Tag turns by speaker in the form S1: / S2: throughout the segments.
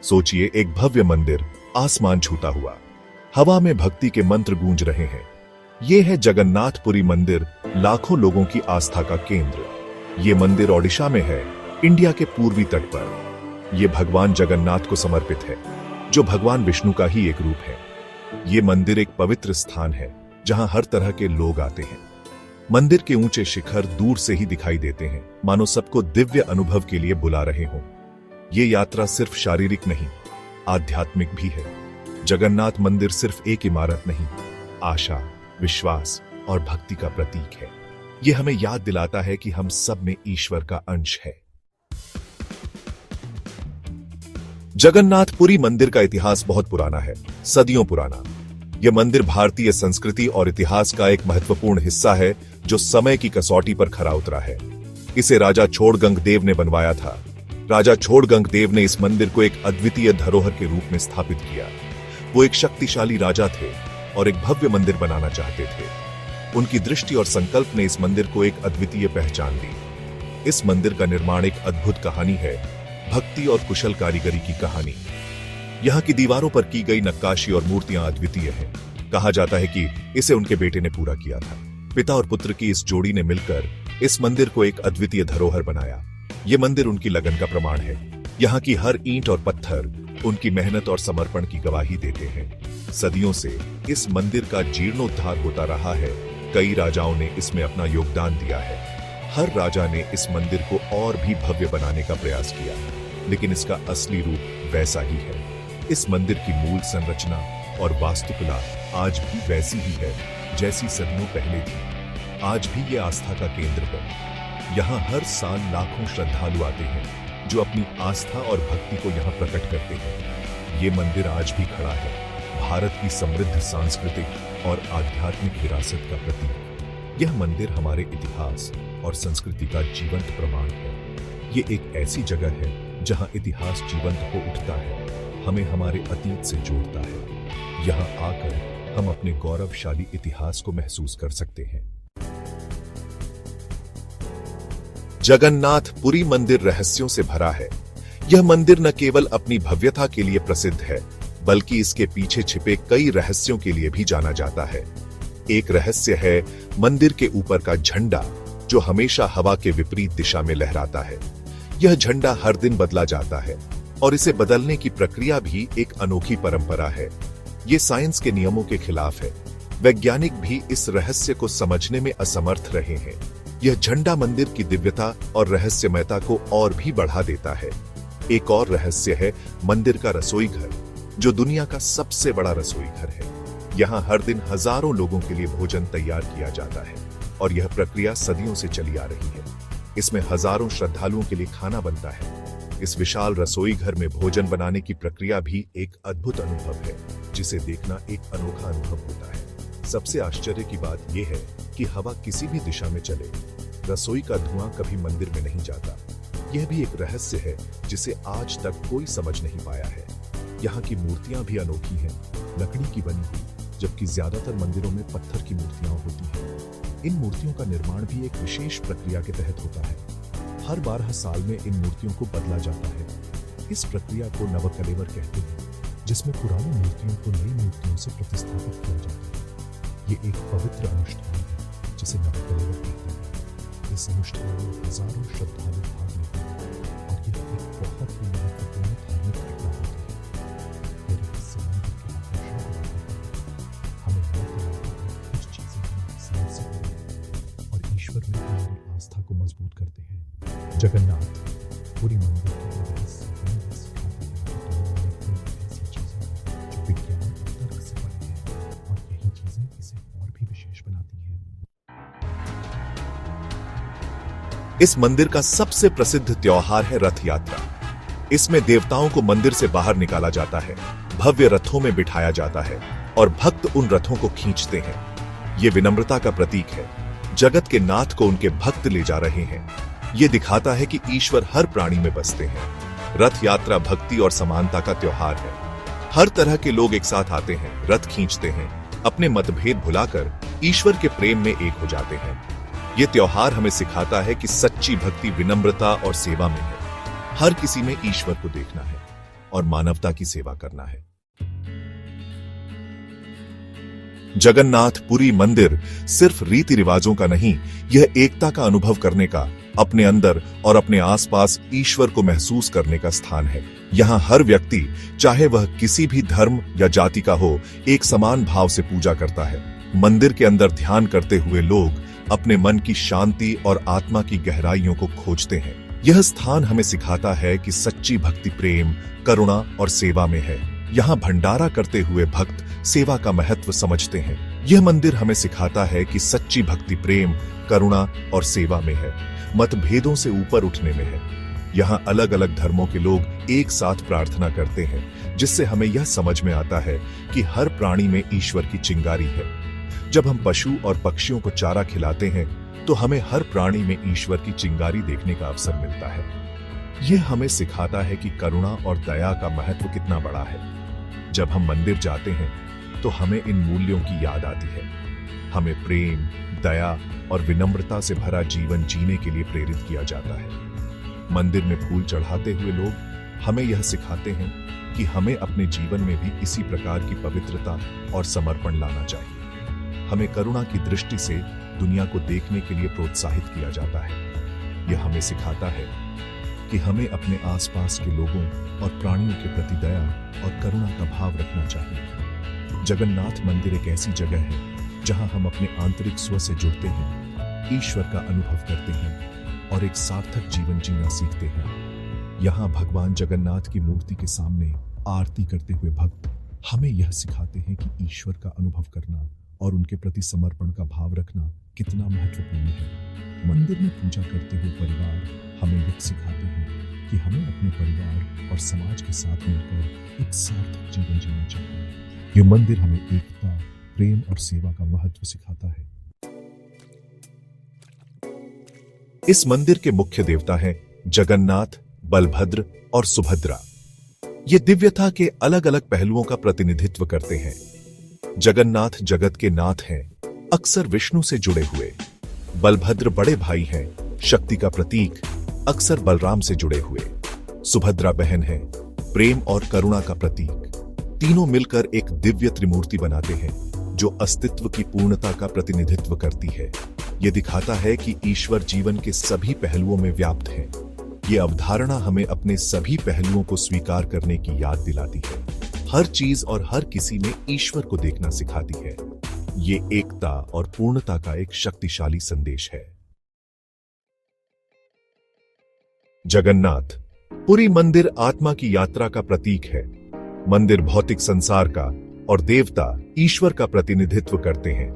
S1: सोचिए, एक भव्य मंदिर आसमान छूता हुआ, हवा में भक्ति के मंत्र गूंज रहे हैं। ये है जगन्नाथपुरी मंदिर, लाखों लोगों की आस्था का केंद्र। ये मंदिर ओडिशा में है, इंडिया के पूर्वी तट पर। यह भगवान जगन्नाथ को समर्पित है, जो भगवान विष्णु का ही एक रूप है। ये मंदिर एक पवित्र स्थान है जहां हर तरह के लोग आते हैं। मंदिर के ऊंचे शिखर दूर से ही दिखाई देते हैं, मानो सबको दिव्य अनुभव के लिए बुला रहे हों। ये यात्रा सिर्फ शारीरिक नहीं, आध्यात्मिक भी है। जगन्नाथ मंदिर सिर्फ एक इमारत नहीं, आशा, विश्वास और भक्ति का प्रतीक है। यह हमें याद दिलाता है कि हम सब में ईश्वर का अंश है। जगन्नाथपुरी मंदिर का इतिहास बहुत पुराना है, सदियों पुराना। यह मंदिर भारतीय संस्कृति और इतिहास का एक महत्वपूर्ण हिस्सा है, जो समय की कसौटी पर खरा उतरा है। इसे राजा छोड़गंगदेव ने बनवाया था। राजा छोड़गंगदेव ने इस मंदिर को एक अद्वितीय धरोहर के रूप में स्थापित किया। वो एक शक्तिशाली राजा थे और एक भव्य मंदिर बनाना चाहते थे। उनकी दृष्टि और संकल्प ने इस मंदिर को एक अद्वितीय पहचान दी। इस मंदिर का निर्माण एक अद्भुत कहानी है, भक्ति और कुशल कारीगरी की कहानी। यहाँ की दीवारों पर की गई नक्काशी और मूर्तियां अद्वितीय हैं। कहा जाता है कि इसे उनके बेटे ने पूरा किया था। पिता और पुत्र की इस जोड़ी ने मिलकर इस मंदिर को एक अद्वितीय धरोहर बनाया। ये मंदिर उनकी लगन का प्रमाण है। यहाँ की हर ईंट और पत्थर उनकी मेहनत और समर्पण की गवाही देते हैं। सदियों से इस मंदिर का जीर्णोद्धार होता रहा है। कई राजाओं ने इसमें अपना योगदान दिया है। हर राजा ने इस मंदिर को और भी भव्य बनाने का प्रयास किया, लेकिन इसका असली रूप वैसा ही है। इस मंदिर की मूल संरचना और वास्तुकला आज भी वैसी ही है जैसी सदियों पहले थी। आज भी ये आस्था का केंद्र है। यहाँ हर साल लाखों श्रद्धालु आते हैं, जो अपनी आस्था और भक्ति को यहाँ प्रकट करते हैं। ये मंदिर आज भी खड़ा है, भारत की समृद्ध सांस्कृतिक और आध्यात्मिक विरासत का प्रतीक। यह मंदिर हमारे इतिहास और संस्कृति का जीवंत प्रमाण है। ये एक ऐसी जगह है जहाँ इतिहास जीवंत हो उठता है, हमें हमारे अतीत से जोड़ता है। यहाँ आकर हम अपने गौरवशाली इतिहास को महसूस कर सकते हैं। जगन्नाथपुरी मंदिर रहस्यों से भरा है। यह मंदिर न केवल अपनी भव्यता के लिए प्रसिद्ध है, बल्कि इसके पीछे छिपे कई रहस्यों के लिए भी जाना जाता है। एक रहस्य है मंदिर के ऊपर का झंडा, जो हमेशा हवा के विपरीत दिशा में लहराता है। यह झंडा हर दिन बदला जाता है और इसे बदलने की प्रक्रिया भी एक अनोखी परंपरा है। ये साइंस के नियमों के खिलाफ है। वैज्ञानिक भी इस रहस्य को समझने में असमर्थ रहे हैं। यह झंडा मंदिर की दिव्यता और रहस्यमयता को और भी बढ़ा देता है। एक और रहस्य है मंदिर का रसोई घर, जो दुनिया का सबसे बड़ा रसोई घर है। यहाँ हर दिन हजारों लोगों के लिए भोजन तैयार किया जाता है और यह प्रक्रिया सदियों से चली आ रही है। इसमें हजारों श्रद्धालुओं के लिए खाना बनता है। इस विशाल रसोई घर में भोजन बनाने की प्रक्रिया भी एक अद्भुत अनुभव है, जिसे देखना एक अनोखा अनुभव होता है। सबसे आश्चर्य की बात यह है कि हवा किसी भी दिशा में चले, रसोई का धुआं कभी मंदिर में नहीं जाता। यह भी एक रहस्य है जिसे आज तक कोई समझ नहीं पाया है। यहाँ की मूर्तियां भी अनोखी हैं, लकड़ी की बनी हुई, जबकि ज्यादातर मंदिरों में पत्थर की मूर्तियां होती हैं। इन मूर्तियों का निर्माण भी एक विशेष प्रक्रिया के तहत होता है। हर 12 साल में इन मूर्तियों को बदला जाता है। इस प्रक्रिया को नवकलेवर कहते हैं, जिसमें पुरानी मूर्तियों को नई मूर्तियों से प्रतिस्थापित किया जाता है। ये एक पवित्र अनुष्ठान है जिसे नवकलेवर कहते हैं। इस अनुष्ठान में हजारों श्रद्धालु भाग लेते हैं और यह एक बहुत ही महत्वपूर्ण धार्मिक घटना होती है। ये रहस्य मंदिर के आकर्षण को बढ़ाता है, हमें याद दिलाता है कि कुछ चीजें हमारी समझ से परे हैं और ईश्वर में हमारी आस्था को मजबूत करते हैं। जगन्नाथपुरी मंदिर के रहस्य हमें यह सिखाता है कि दुनिया में कई ऐसी चीजें हैं जो विज्ञान और तर्क से परे हैं, और यही चीजें इसे और भी विशेष बनाती हैं। इस मंदिर का सबसे प्रसिद्ध त्योहार है रथ यात्रा। इसमें देवताओं को मंदिर से बाहर निकाला जाता है, भव्य रथों में बिठाया जाता है और भक्त उन रथों को खींचते हैं। ये विनम्रता का प्रतीक है। जगत के नाथ को उनके भक्त ले जा रहे हैं। ये दिखाता है कि ईश्वर हर प्राणी में बसते हैं। रथ यात्रा भक्ति और समानता का त्योहार है। हर तरह के लोग एक साथ आते हैं, रथ खींचते हैं, अपने मतभेद भुलाकर ईश्वर के प्रेम में एक हो जाते हैं। ये त्योहार हमें सिखाता है कि सच्ची भक्ति विनम्रता और सेवा में है। हर किसी में ईश्वर को देखना है और मानवता की सेवा करना है। जगन्नाथपुरी मंदिर सिर्फ रीति रिवाजों का नहीं, यह एकता का अनुभव करने का, अपने अंदर और अपने आसपास ईश्वर को महसूस करने का स्थान है। यहाँ हर व्यक्ति, चाहे वह किसी भी धर्म या जाति का हो, एक समान भाव से पूजा करता है। मंदिर के अंदर ध्यान करते हुए लोग अपने मन की शांति और आत्मा की गहराइयों को खोजते हैं। यह स्थान हमें सिखाता है कि सच्ची भक्ति प्रेम, करुणा और सेवा में है। यहाँ भंडारा करते हुए भक्त सेवा का महत्व समझते हैं। यह मंदिर हमें सिखाता है कि सच्ची भक्ति प्रेम, करुणा और सेवा में है, मतभेदों से ऊपर उठने में है। यहाँ अलग अलग धर्मों के लोग एक साथ प्रार्थना करते हैं, जिससे हमें यह समझ में आता है कि हर प्राणी में ईश्वर की चिंगारी है। जब हम पशु और पक्षियों को चारा खिलाते हैं, तो हमें हर प्राणी में ईश्वर की चिंगारी देखने का अवसर मिलता है। यह हमें सिखाता है कि करुणा और दया का महत्व कितना बड़ा है। जब हम मंदिर जाते हैं, तो हमें इन मूल्यों की याद आती है। हमें प्रेम, दया और विनम्रता से भरा जीवन जीने के लिए प्रेरित किया जाता है। मंदिर में फूल चढ़ाते हुए लोग हमें यह सिखाते हैं कि हमें अपने जीवन में भी इसी प्रकार की पवित्रता और समर्पण लाना चाहिए। हमें करुणा की दृष्टि से दुनिया को देखने के लिए प्रोत्साहित किया जाता है। यह हमें सिखाता है कि हमें अपने आसपास के लोगों और प्राणियों के प्रति दया और करुणा का भाव रखना चाहिए। जगन्नाथ मंदिर एक ऐसी जगह है जहां हम अपने आंतरिक स्व से जुड़ते हैं, ईश्वर का अनुभव करते हैं और एक सार्थक जीवन जीना सीखते हैं। यहाँ भगवान जगन्नाथ की मूर्ति के सामने आरती करते हुए भक्त हमें यह सिखाते हैं कि ईश्वर का अनुभव करना और उनके प्रति समर्पण का भाव रखना कितना महत्वपूर्ण है। मंदिर में पूजा करते हुए परिवार हमें यह सिखाते हैं कि हमें अपने परिवार और समाज के साथ मिलकर एक सार्थक जीवन जीना चाहिए। ये मंदिर हमें एकता, प्रेम और सेवा का महत्व सिखाता है। इस मंदिर के मुख्य देवता हैं जगन्नाथ, बलभद्र और सुभद्रा। ये दिव्यता के अलग अलग पहलुओं का प्रतिनिधित्व करते हैं। जगन्नाथ जगत के नाथ हैं, अक्सर विष्णु से जुड़े हुए। बलभद्र बड़े भाई हैं, शक्ति का प्रतीक, अक्सर बलराम से जुड़े हुए। सुभद्रा बहन है, प्रेम और करुणा का प्रतीक। तीनों मिलकर एक दिव्य त्रिमूर्ति बनाते हैं जो अस्तित्व की पूर्णता का प्रतिनिधित्व करती है। यह दिखाता है कि ईश्वर जीवन के सभी पहलुओं में व्याप्त है। ये अवधारणा हमें अपने सभी पहलुओं को स्वीकार करने की याद दिलाती है। हर चीज और हर किसी में ईश्वर को देखना सिखाती है। ये एकता और पूर्णता का एक शक्तिशाली संदेश है। जगन्नाथ पुरी मंदिर आत्मा की यात्रा का प्रतीक है। मंदिर भौतिक संसार का और देवता ईश्वर का प्रतिनिधित्व करते हैं।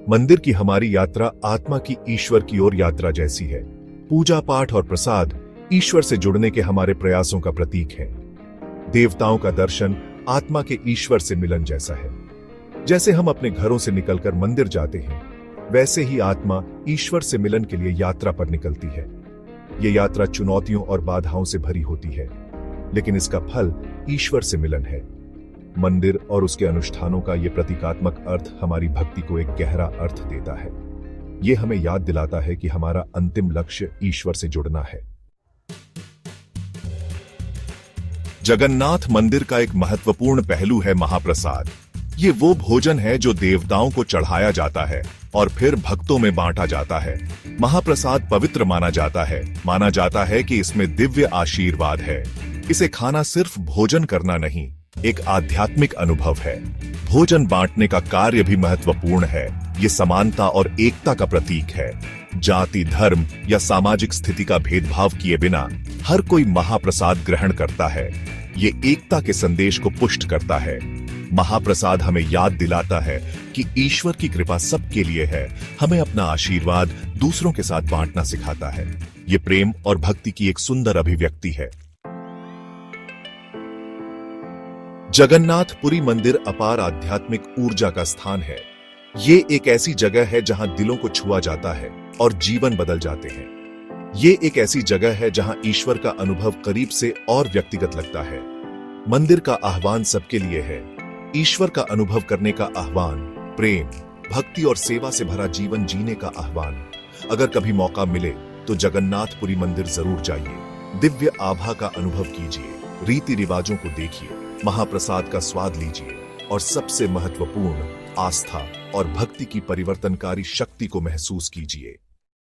S1: मंदिर की हमारी यात्रा आत्मा की ईश्वर की ओर यात्रा जैसी है। पूजा पाठ और प्रसाद ईश्वर से जुड़ने के हमारे प्रयासों का प्रतीक है। देवताओं का दर्शन आत्मा के ईश्वर से मिलन जैसा है। जैसे हम अपने घरों से निकलकर मंदिर जाते हैं, वैसे ही आत्मा ईश्वर से मिलन के लिए यात्रा पर निकलती है। ये यात्रा चुनौतियों और बाधाओं से भरी होती है, लेकिन इसका फल ईश्वर से मिलन है। मंदिर और उसके अनुष्ठानों का ये प्रतीकात्मक अर्थ हमारी भक्ति को एक गहरा अर्थ देता है। ये हमें याद दिलाता है कि हमारा अंतिम लक्ष्य ईश्वर से जुड़ना है। जगन्नाथ मंदिर का एक महत्वपूर्ण पहलू है महाप्रसाद। ये वो भोजन है जो देवताओं को चढ़ाया जाता है और फिर भक्तों में बांटा जाता है। महाप्रसाद पवित्र माना जाता है कि इसमें दिव्य आशीर्वाद है। इसे खाना सिर्फ भोजन करना नहीं, एक आध्यात्मिक अनुभव है। भोजन बांटने का कार्य भी महत्वपूर्ण है। ये समानता और एकता का प्रतीक है। जाति, धर्म या सामाजिक स्थिति का भेदभाव किए बिना हर कोई महाप्रसाद ग्रहण करता है। ये एकता के संदेश को पुष्ट करता है। महाप्रसाद हमें याद दिलाता है कि ईश्वर की कृपा सबके लिए है। हमें अपना आशीर्वाद दूसरों के साथ बांटना सिखाता है। ये प्रेम और भक्ति की एक सुंदर अभिव्यक्ति है। जगन्नाथपुरी मंदिर अपार आध्यात्मिक ऊर्जा का स्थान है। ये एक ऐसी जगह है जहां दिलों को छुआ जाता है और जीवन बदल जाते हैं। ये एक ऐसी जगह है जहां ईश्वर का अनुभव करीब से और व्यक्तिगत लगता है। मंदिर का आह्वान सबके लिए है। ईश्वर का अनुभव करने का आह्वान, प्रेम, भक्ति और सेवा से भरा जीवन जीने का आह्वान। अगर कभी मौका मिले तो जगन्नाथपुरी मंदिर जरूर जाइए। दिव्य आभा का अनुभव कीजिए, रीति रिवाजों को देखिए, महाप्रसाद का स्वाद लीजिए और सबसे महत्वपूर्ण आस्था और भक्ति की परिवर्तनकारी शक्ति को महसूस कीजिए।